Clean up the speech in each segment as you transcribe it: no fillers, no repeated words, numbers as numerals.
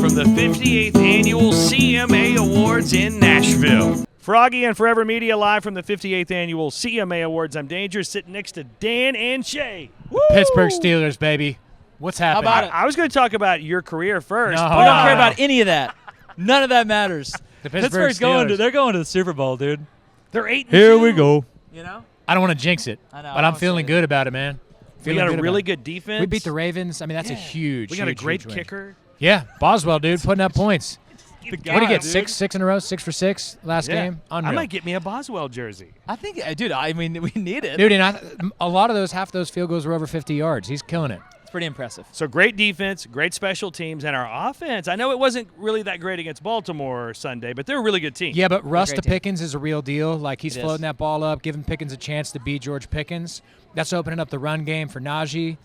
from the 58th Annual CMA Awards in Nashville. Froggy and Forever Media live from the 58th Annual CMA Awards. I'm Dangerous, sitting next to Dan and Shay. Woo! Pittsburgh Steelers, baby. What's happening? How about it? I was going to talk about your career first. We don't care about any of that. None of that matters. The Pittsburgh's they're going to the Super Bowl, dude. They're 8-2. Here we go. You know? I don't want to jinx it, I know, but I'm feeling good about it, man. We got a really good defense. We beat the Ravens. I mean, that's a huge, We got a huge, great huge win. kicker. Yeah, Boswell, dude, putting up points. The What did he get? dude. Six in a row? 6 for 6 last game? Unreal. I might get me a Boswell jersey. I think, dude, I mean, we need it. Dude, and a lot of half those field goals were over 50 yards. He's killing it. It's pretty impressive. So great defense, great special teams, and our offense. I know it wasn't really that great against Baltimore Sunday, but they're a really good team. Yeah, but Russ great to team. Pickens is a real deal. Like, he's It floating is. that ball up, giving Pickens a chance to beat George Pickens. That's opening up the run game for Najee.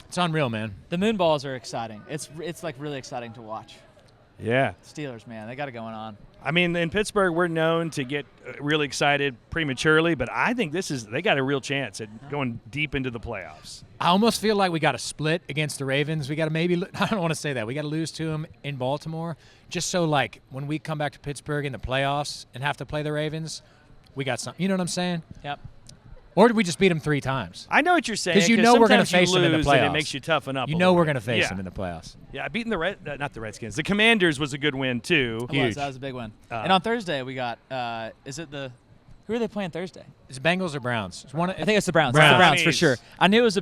It's unreal, man. The moon balls are exciting. It's like really exciting to watch. Yeah. Steelers, man, they got it going on. I mean, in Pittsburgh, we're known to get really excited prematurely, but I think they got a real chance at going deep into the playoffs. I almost feel like we got to split against the Ravens. We got to maybe – I don't want to say that. We got to lose to them in Baltimore just so, like, when we come back to Pittsburgh in the playoffs and have to play the Ravens, we got something. You know what I'm saying? Yep. Or did we just beat them 3 times? I know what you're saying. 'Cause you know we're gonna sometimes you face them in the lose and playoffs. It makes you toughen up. You a know little we're bit. going to face Yeah. them in the playoffs. Yeah, beating not the Redskins. The Commanders was a good win, too. Huge. That was a big win. And on Thursday, we got who are they playing Thursday? Is it Bengals or Browns? I think it's the Browns. Browns. It's the Browns for Brownies. sure. I knew it was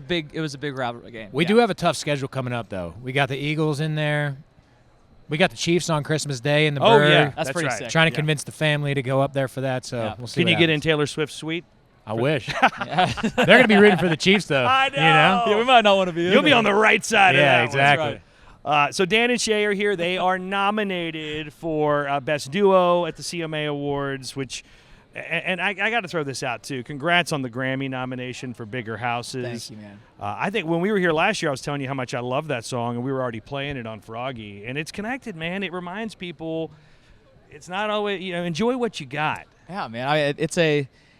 a big rivalry game. We do have a tough schedule coming up, though. We got the Eagles in there. We got the Chiefs on Christmas Day in the Oh, Bird. yeah. That's pretty right. sick. Trying to convince the family to go up there for that, so Yeah. we'll see Can what you get in happens. Taylor Swift's suite? I wish. Yeah. They're going to be rooting for the Chiefs, though. I know. You know? Yeah, we might not want to be. You'll be on the right side of Yeah, that exactly. one. So Dan and Shay are here. They are nominated for Best Duo at the CMA Awards, which – and I got to throw this out, too. Congrats on the Grammy nomination for Bigger Houses. Thank you, man. I think when we were here last year, I was telling you how much I love that song, and we were already playing it on Froggy. And it's connected, man. It reminds people it's not always – enjoy what you got. Yeah, man.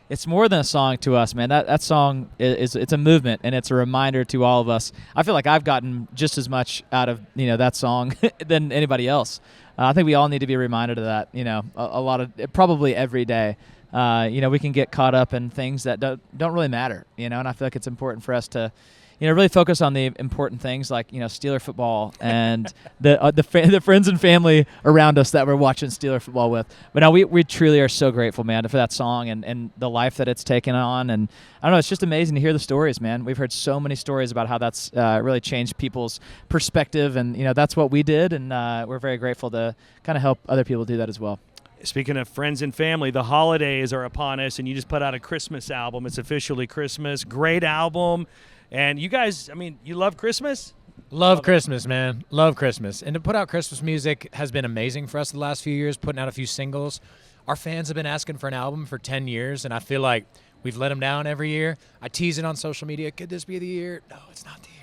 It's more than a song to us, man. That song is it's a movement, and it's a reminder to all of us. I feel like I've gotten just as much out of that song than anybody else. I think we all need to be reminded of that. A lot of probably every day. We can get caught up in things that don't really matter. And I feel like it's important for us to really focus on the important things like Steeler football and the friends and family around us that we're watching Steeler football with. But now we truly are so grateful, man, for that song and the life that it's taken on. And I don't know, it's just amazing to hear the stories, man. We've heard so many stories about how that's really changed people's perspective, and that's what we did, and we're very grateful to kind of help other people do that as well. Speaking of friends and family, the holidays are upon us, and you just put out a Christmas album. It's officially Christmas. Great album. And you guys, you love Christmas? Love Christmas, man. Love Christmas. And to put out Christmas music has been amazing for us the last few years, putting out a few singles. Our fans have been asking for an album for 10 years, and I feel like we've let them down every year. I tease it on social media. Could this be the year? No, it's not the year.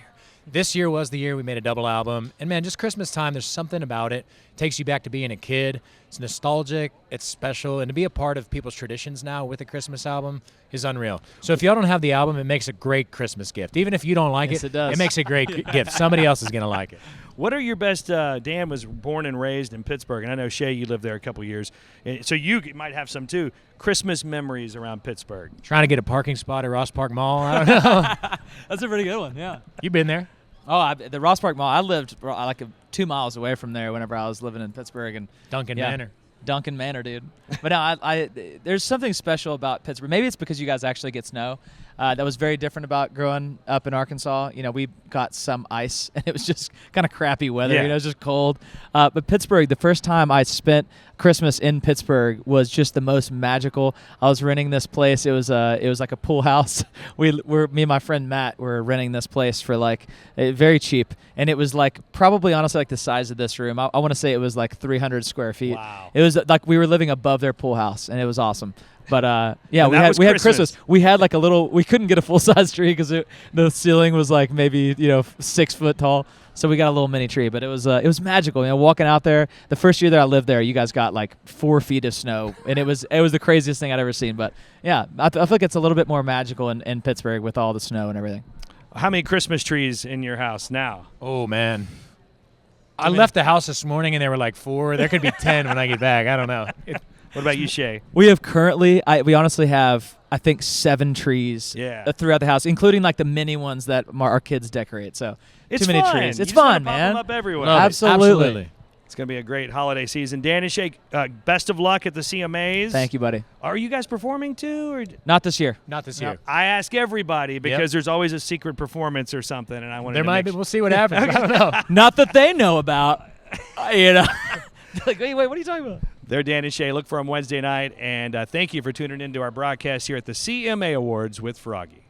This year was the year we made a double album. And, man, just Christmas time, there's something about it. It takes you back to being a kid. It's nostalgic. It's special. And to be a part of people's traditions now with a Christmas album is unreal. So if y'all don't have the album, it makes a great Christmas gift. Even if you don't like Yes, it, it does. it makes a great gift. Somebody else is going to like it. What are your best Dan was born and raised in Pittsburgh, and I know, Shay, you lived there a couple years. So you might have some, too, Christmas memories around Pittsburgh. Trying to get a parking spot at Ross Park Mall. I don't know. That's a pretty good one, yeah. You been there? Oh, the Ross Park Mall. I lived like 2 miles away from there whenever I was living in Pittsburgh, and Duncan yeah. Manor. Duncan Manor, dude. But no, I there's something special about Pittsburgh. Maybe it's because you guys actually get snow. That was very different about growing up in Arkansas. We got some ice, and it was just kind of crappy weather. Yeah. It was just cold. But Pittsburgh, the first time I spent Christmas in Pittsburgh was just the most magical. I was renting this place. It was like a pool house. Me and my friend Matt were renting this place for very cheap, and it was probably honestly the size of this room. I want to say it was 300 square feet. Wow. It was like we were living above their pool house, and it was awesome. But yeah, And we that had was Christmas. Christmas. We had a little. We couldn't get a full size tree because the ceiling was maybe 6 foot tall. So we got a little mini tree, but it was magical. Walking out there, the first year that I lived there, you guys got 4 feet of snow, and it was the craziest thing I'd ever seen. But yeah, I feel like it's a little bit more magical in Pittsburgh with all the snow and everything. How many Christmas trees in your house now? Oh, man. I left the house this morning and there were like 4. There could be 10 when I get back. I don't know. What about you, Shay? We have currently, we honestly have, I think, 7 trees throughout the house, including like the mini ones that our kids decorate. So It's too many fun. trees. It's You just wanna fun, pop man. them up everywhere. Love it. Absolutely. It's going to be a great holiday season. Dan and Shay, best of luck at the CMAs. Thank you, buddy. Are you guys performing too? Or Not this year. Not this year. I ask everybody because there's always a secret performance or something, and I want There might be. We'll see what happens. I don't know. Not that they know about. You know. Like, wait, what are you talking about? They're Dan and Shay. Look for them Wednesday night, and thank you for tuning into our broadcast here at the CMA Awards with Froggy.